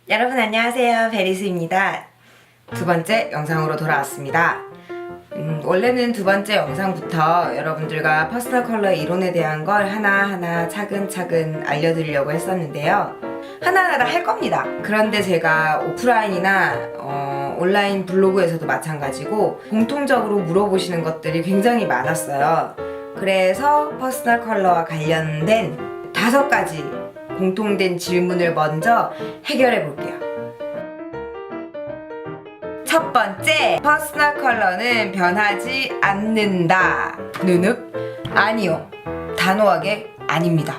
여러분 안녕하세요, 베리스입니다. 두 번째 영상으로 돌아왔습니다. 원래는 두 번째 영상부터 여러분들과 퍼스널 컬러의 이론에 대한 걸 하나하나 차근차근 알려드리려고 했었는데요. 하나하나 다 할 겁니다. 그런데 제가 오프라인이나 온라인 블로그에서도 마찬가지고 공통적으로 물어보시는 것들이 굉장히 많았어요. 그래서 퍼스널 컬러와 관련된 5가지 공통된 질문을 먼저 해결해 볼게요. 첫 번째, 퍼스널 컬러는 변하지 않는다. 느늪? 아니요. 단호하게 아닙니다.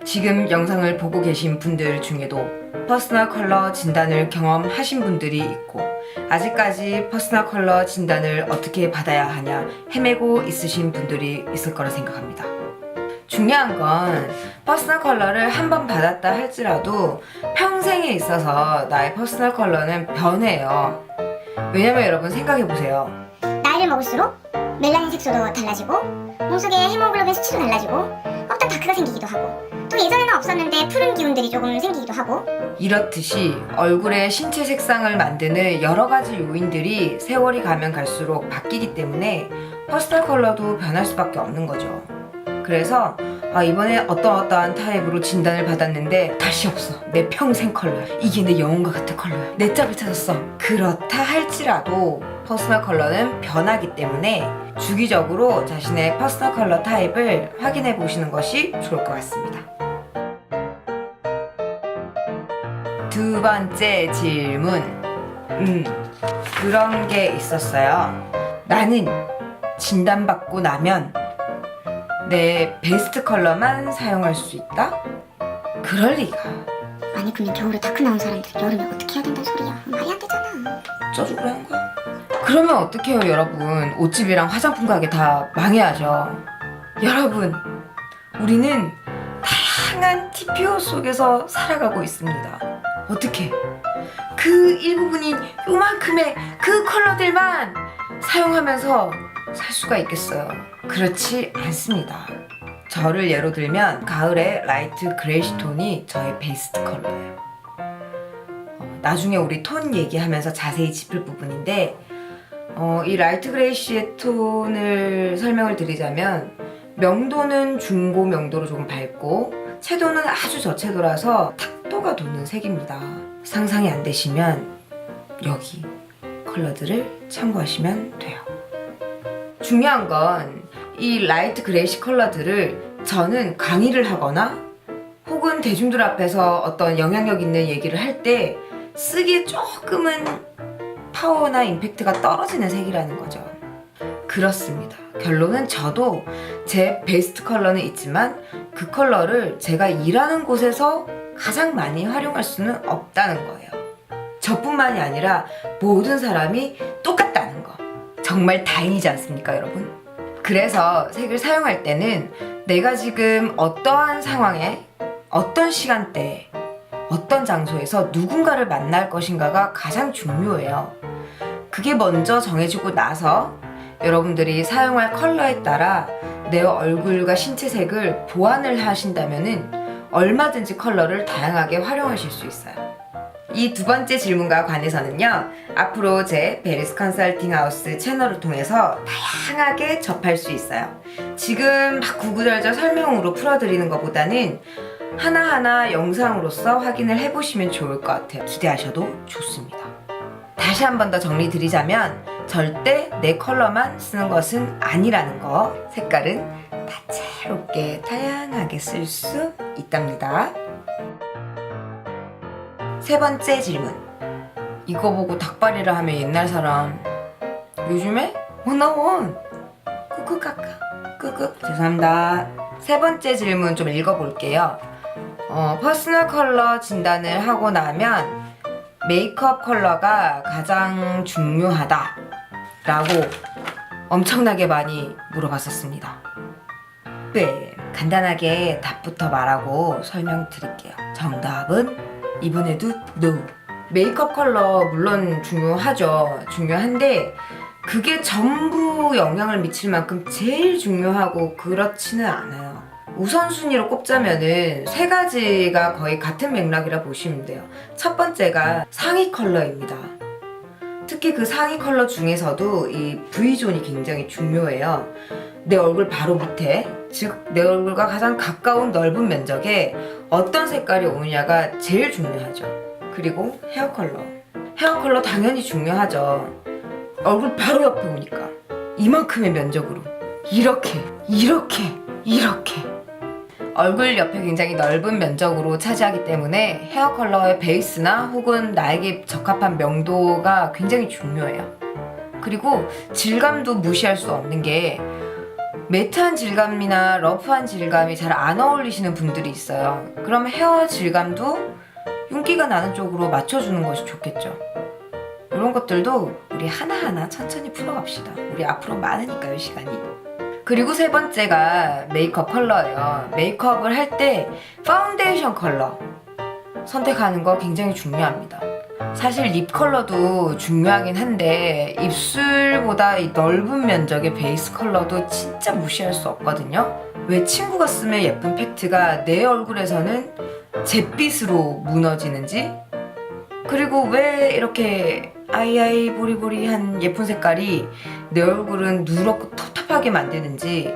지금 영상을 보고 계신 분들 중에도 퍼스널 컬러 진단을 경험하신 분들이 있고 아직까지 퍼스널 컬러 진단을 어떻게 받아야 하냐 헤매고 있으신 분들이 있을 거라 생각합니다. 중요한 건 퍼스널 컬러를 한 번 받았다 할지라도 평생에 있어서 나의 퍼스널 컬러는 변해요. 왜냐면 여러분 생각해보세요. 나이를 먹을수록 멜라닌 색소도 달라지고 몸속에 헤모글로빈 수치도 달라지고 어떤 다크가 생기기도 하고 또 예전에는 없었는데 푸른 기운들이 조금 생기기도 하고 이렇듯이 얼굴의 신체 색상을 만드는 여러 가지 요인들이 세월이 가면 갈수록 바뀌기 때문에 퍼스널 컬러도 변할 수밖에 없는 거죠. 그래서 이번에 어떠한 타입으로 진단을 받았는데 다시 없어. 내 평생 컬러야. 이게 내 영혼과 같은 컬러야. 내 짝을 찾았어. 그렇다 할지라도 퍼스널 컬러는 변하기 때문에 주기적으로 자신의 퍼스널 컬러 타입을 확인해 보시는 것이 좋을 것 같습니다. 두 번째 질문. 그런 게 있었어요. 나는 진단받고 나면 내 베스트 컬러만 사용할 수 있다? 그럴 리가. 아니 근데 겨울에 다크 나온 사람들 여름에 어떻게 해야 된다는 소리야. 말이 안 되잖아. 어쩌죠 그래 한 거야? 그러면 어떡해요 여러분. 옷집이랑 화장품 가게 다 망해야죠. 여러분, 우리는 다양한 TPO 속에서 살아가고 있습니다. 어떻게 그 일부분인 요만큼의 그 컬러들만 사용하면서 살 수가 있겠어요? 그렇지 않습니다. 저를 예로 들면 가을에 라이트 그레이시 톤이 저의 베스트 컬러예요. 나중에 우리 톤 얘기하면서 자세히 짚을 부분인데 이 라이트 그레이시의 톤을 설명을 드리자면 명도는 중고 명도로 조금 밝고 채도는 아주 저채도라서 탁도가 돋는 색입니다. 상상이 안 되시면 여기 컬러들을 참고하시면 돼요. 중요한 건 이 라이트 그레이시 컬러들을 저는 강의를 하거나 혹은 대중들 앞에서 어떤 영향력 있는 얘기를 할 때 쓰기에 조금은 파워나 임팩트가 떨어지는 색이라는 거죠. 그렇습니다. 결론은 저도 제 베스트 컬러는 있지만 그 컬러를 제가 일하는 곳에서 가장 많이 활용할 수는 없다는 거예요. 저뿐만이 아니라 모든 사람이 똑같다는 거. 정말 다행이지 않습니까, 여러분? 그래서 색을 사용할 때는 내가 지금 어떠한 상황에, 어떤 시간대에, 어떤 장소에서 누군가를 만날 것인가가 가장 중요해요. 그게 먼저 정해지고 나서 여러분들이 사용할 컬러에 따라 내 얼굴과 신체색을 보완을 하신다면은 얼마든지 컬러를 다양하게 활용하실 수 있어요. 이 두 번째 질문과 관해서는요, 앞으로 제 베리스 컨설팅 하우스 채널을 통해서 다양하게 접할 수 있어요. 지금 막 구구절절 설명으로 풀어드리는 것보다는 하나하나 영상으로서 확인을 해보시면 좋을 것 같아요. 기대하셔도 좋습니다. 다시 한 번 더 정리 드리자면 절대 내 컬러만 쓰는 것은 아니라는 거. 색깔은 다채롭게 다양하게 쓸 수 있답니다. 세 번째 질문. 이거 보고 닭발이라 하면 옛날 사람 요즘에 원어원 끄끄까까 끄끄. 죄송합니다. 세 번째 질문 좀 읽어볼게요. 퍼스널 컬러 진단을 하고 나면 메이크업 컬러가 가장 중요하다 라고 엄청나게 많이 물어봤었습니다. 네, 간단하게 답부터 말하고 설명드릴게요. 정답은 이번에도 NO. 메이크업 컬러 물론 중요하죠. 중요한데 그게 전부 영향을 미칠 만큼 제일 중요하고 그렇지는 않아요. 우선순위로 꼽자면은 세 가지가 거의 같은 맥락이라 보시면 돼요. 첫 번째가 상의 컬러입니다. 특히 그 상의 컬러 중에서도 이 V존이 굉장히 중요해요. 내 얼굴 바로 밑에, 즉 내 얼굴과 가장 가까운 넓은 면적에 어떤 색깔이 오느냐가 제일 중요하죠. 그리고 헤어 컬러. 헤어 컬러 당연히 중요하죠. 얼굴 바로 옆에 오니까 이만큼의 면적으로 이렇게 얼굴 옆에 굉장히 넓은 면적으로 차지하기 때문에 헤어 컬러의 베이스나 혹은 나에게 적합한 명도가 굉장히 중요해요. 그리고 질감도 무시할 수 없는 게 매트한 질감이나 러프한 질감이 잘 안 어울리시는 분들이 있어요. 그럼 헤어 질감도 윤기가 나는 쪽으로 맞춰주는 것이 좋겠죠. 이런 것들도 우리 하나하나 천천히 풀어갑시다. 우리 앞으로 많으니까요, 시간이. 그리고 세 번째가 메이크업 컬러예요. 메이크업을 할 때 파운데이션 컬러 선택하는 거 굉장히 중요합니다. 사실 립 컬러도 중요하긴 한데 입술보다 이 넓은 면적의 베이스 컬러도 진짜 무시할 수 없거든요. 왜 친구가 쓰면 예쁜 팩트가 내 얼굴에서는 잿빛으로 무너지는지, 그리고 왜 이렇게 아이아이 보리보리한 예쁜 색깔이 내 얼굴은 누렇고 텁텁하게 만드는지,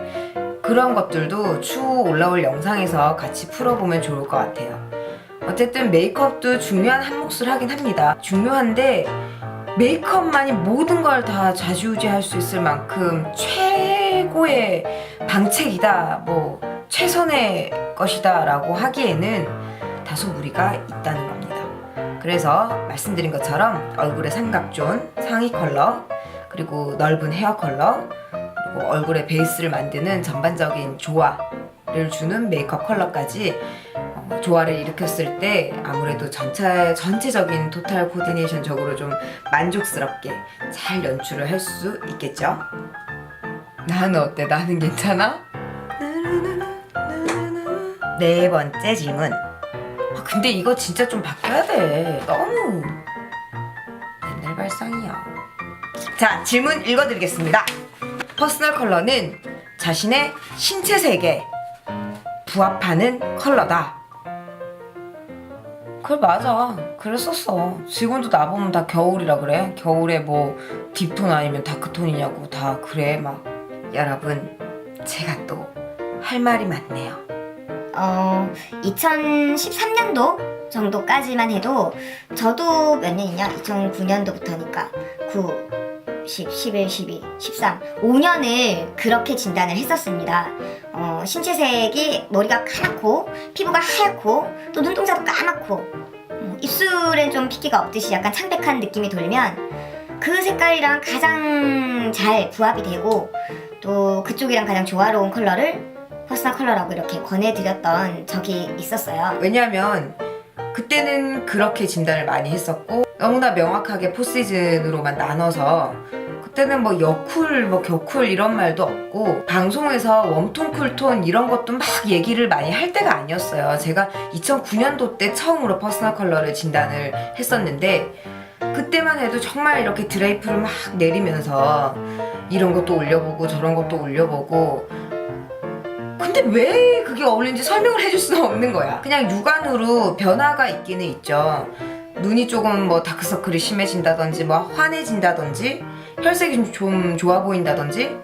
그런 것들도 추후 올라올 영상에서 같이 풀어보면 좋을 것 같아요. 어쨌든 메이크업도 중요한 한 몫을 하긴 합니다. 중요한데 메이크업만이 모든 걸 다 좌지우지할 수 있을 만큼 최고의 방책이다, 뭐 최선의 것이다 라고 하기에는 다소 무리가 있다는 겁니다. 그래서 말씀드린 것처럼 얼굴의 삼각존, 상의 컬러, 그리고 넓은 헤어 컬러, 그리고 얼굴의 베이스를 만드는 전반적인 조화를 주는 메이크업 컬러까지 조화를 일으켰을 때 아무래도 전체적인 토탈 코디네이션적으로 좀 만족스럽게 잘 연출을 할 수 있겠죠? 나는 어때? 나는 괜찮아? 네 번째 질문. 근데 이거 진짜 좀 바뀌어야 돼. 너무 옛날 발상이야. 자, 질문 읽어드리겠습니다. 퍼스널 컬러는 자신의 신체색에 부합하는 컬러다. 그래, 맞아. 그랬었어. 지금도 나보면 다 겨울이라 그래. 겨울에 뭐 딥톤 아니면 다크톤이냐고 다 그래 막. 여러분, 제가 또 할 말이 많네요. 2013년도 정도까지만 해도 저도 몇 년이냐? 2009년도부터니까 9, 10, 11, 12, 13, 5년을 그렇게 진단을 했었습니다. 신체색이 머리가 까맣고 피부가 하얗고 또 눈동자도 까맣고 입술엔 좀 핏기가 없듯이 약간 창백한 느낌이 돌면 그 색깔이랑 가장 잘 부합이 되고 또 그쪽이랑 가장 조화로운 컬러를 퍼스널 컬러라고 이렇게 권해드렸던 적이 있었어요. 왜냐하면 그때는 그렇게 진단을 많이 했었고 너무나 명확하게 포시즌으로만 나눠서 그때는 뭐 여쿨, 뭐 겨쿨 이런 말도 없고 방송에서 웜톤, 쿨톤 이런 것도 막 얘기를 많이 할 때가 아니었어요. 제가 2009년도 때 처음으로 퍼스널 컬러를 진단을 했었는데 그때만 해도 정말 이렇게 드레이프를 막 내리면서 이런 것도 올려보고 저런 것도 올려보고, 근데 왜 그게 어울리는지 설명을 해줄 수는 없는 거야. 그냥 육안으로 변화가 있기는 있죠. 눈이 조금 뭐 다크서클이 심해진다든지 뭐 환해진다든지 혈색이 좀 좋아 보인다든지,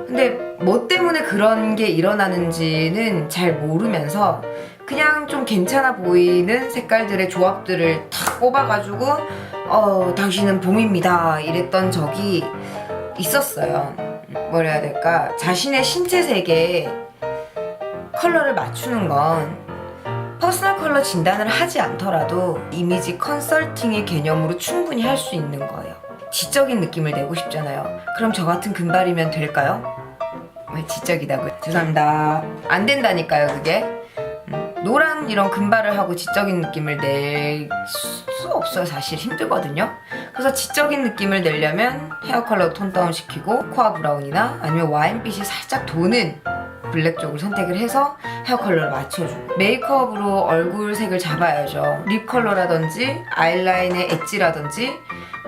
근데 뭐 때문에 그런 게 일어나는지는 잘 모르면서 그냥 좀 괜찮아 보이는 색깔들의 조합들을 탁 꼽아가지고 당신은 봄입니다 이랬던 적이 있었어요. 뭐라 해야 될까, 자신의 신체색에 컬러를 맞추는 건 퍼스널 컬러 진단을 하지 않더라도 이미지 컨설팅의 개념으로 충분히 할 수 있는 거예요. 지적인 느낌을 내고 싶잖아요. 그럼 저 같은 금발이면 될까요? 왜 지적이다고요? 죄송합니다. 안 된다니까요, 그게. 노란 이런 금발을 하고 지적인 느낌을 낼 수 없어요. 사실 힘들거든요. 그래서 지적인 느낌을 내려면 헤어 컬러 톤 다운 시키고 코아 브라운이나 아니면 와인빛이 살짝 도는 블랙 쪽을 선택을 해서 헤어 컬러를 맞춰주고, 메이크업으로 얼굴 색을 잡아야죠. 립 컬러라든지 아이라인의 엣지라든지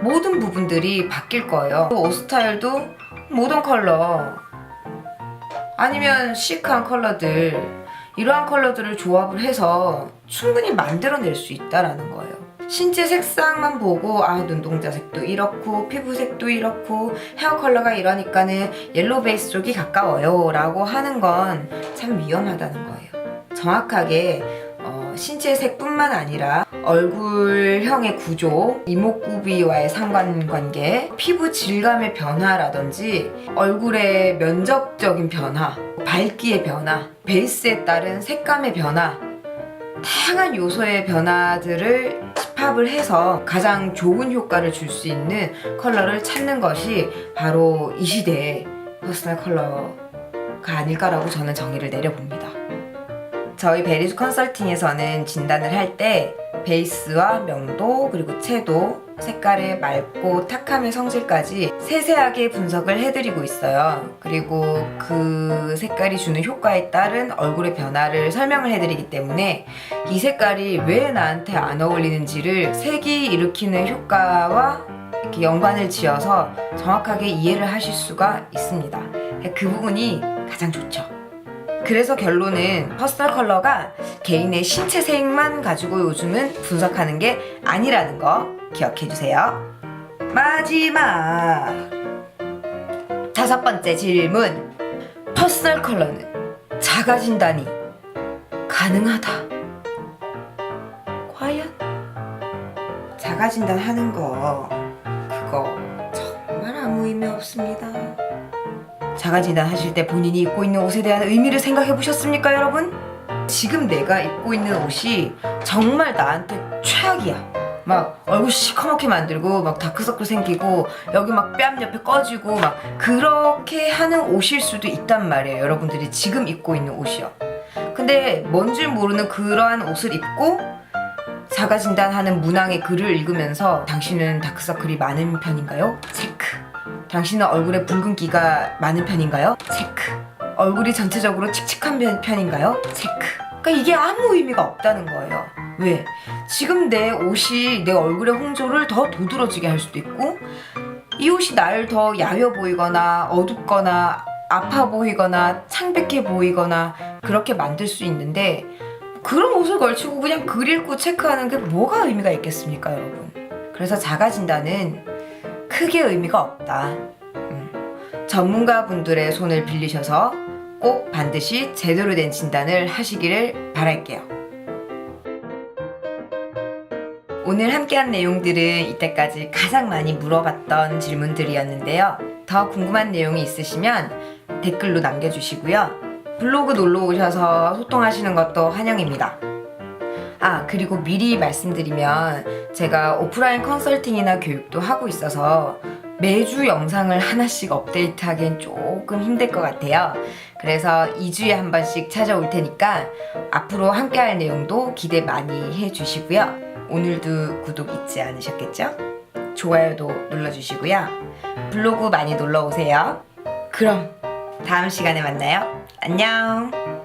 모든 부분들이 바뀔 거예요. 옷 스타일도 모던 컬러 아니면 시크한 컬러들, 이러한 컬러들을 조합을 해서 충분히 만들어낼 수 있다라는 거예요. 신체 색상만 보고 눈동자색도 이렇고 피부색도 이렇고 헤어 컬러가 이러니까는 옐로우 베이스 쪽이 가까워요 라고 하는 건 참 위험하다는 거예요. 정확하게 신체 색뿐만 아니라 얼굴형의 구조, 이목구비와의 상관관계, 피부 질감의 변화라든지 얼굴의 면적적인 변화, 밝기의 변화, 베이스에 따른 색감의 변화, 다양한 요소의 변화들을 집합을 해서 가장 좋은 효과를 줄 수 있는 컬러를 찾는 것이 바로 이 시대의 퍼스널 컬러가 아닐까라고 저는 정의를 내려봅니다. 저희 베리즈 컨설팅에서는 진단을 할 때 베이스와 명도 그리고 채도, 색깔의 맑고 탁함의 성질까지 세세하게 분석을 해드리고 있어요. 그리고 그 색깔이 주는 효과에 따른 얼굴의 변화를 설명을 해드리기 때문에 이 색깔이 왜 나한테 안 어울리는지를 색이 일으키는 효과와 이렇게 연관을 지어서 정확하게 이해를 하실 수가 있습니다. 그 부분이 가장 좋죠. 그래서 결론은 퍼스널 컬러가 개인의 신체색만 가지고 요즘은 분석하는 게 아니라는 거 기억해주세요. 마지막 5번째 질문. 퍼스널 컬러는 자가 진단이 가능하다. 과연? 자가 진단하는 거 그거 정말 아무 의미 없습니다. 자가 진단하실 때 본인이 입고 있는 옷에 대한 의미를 생각해 보셨습니까, 여러분? 지금 내가 입고 있는 옷이 정말 나한테 최악이야. 막 얼굴 시커멓게 만들고 막 다크서클 생기고 여기 막 뺨 옆에 꺼지고 막 그렇게 하는 옷일 수도 있단 말이에요. 여러분들이 지금 입고 있는 옷이요. 근데 뭔지 모르는 그러한 옷을 입고 자가 진단하는 문항의 글을 읽으면서 당신은 다크서클이 많은 편인가요? 체크. 당신은 얼굴에 붉은기가 많은 편인가요? 체크. 얼굴이 전체적으로 칙칙한 편인가요? 체크. 그러니까 이게 아무 의미가 없다는 거예요. 왜? 지금 내 옷이 내 얼굴의 홍조를 더 도드러지게 할 수도 있고 이 옷이 나를 더 야여 보이거나 어둡거나 아파 보이거나 창백해 보이거나 그렇게 만들 수 있는데 그런 옷을 걸치고 그냥 글 읽고 체크하는 게 뭐가 의미가 있겠습니까, 여러분? 그래서 자가 진단은 크게 의미가 없다. 전문가분들의 손을 빌리셔서 꼭 반드시 제대로 된 진단을 하시기를 바랄게요. 오늘 함께한 내용들은 이때까지 가장 많이 물어봤던 질문들이었는데요. 더 궁금한 내용이 있으시면 댓글로 남겨주시고요. 블로그 놀러 오셔서 소통하시는 것도 환영입니다. 그리고 미리 말씀드리면 제가 오프라인 컨설팅이나 교육도 하고 있어서 매주 영상을 하나씩 업데이트하기엔 조금 힘들 것 같아요. 그래서 2주에 한 번씩 찾아올 테니까 앞으로 함께할 내용도 기대 많이 해주시고요. 오늘도 구독 잊지 않으셨겠죠? 좋아요도 눌러주시고요. 블로그 많이 놀러오세요. 그럼 다음 시간에 만나요. 안녕.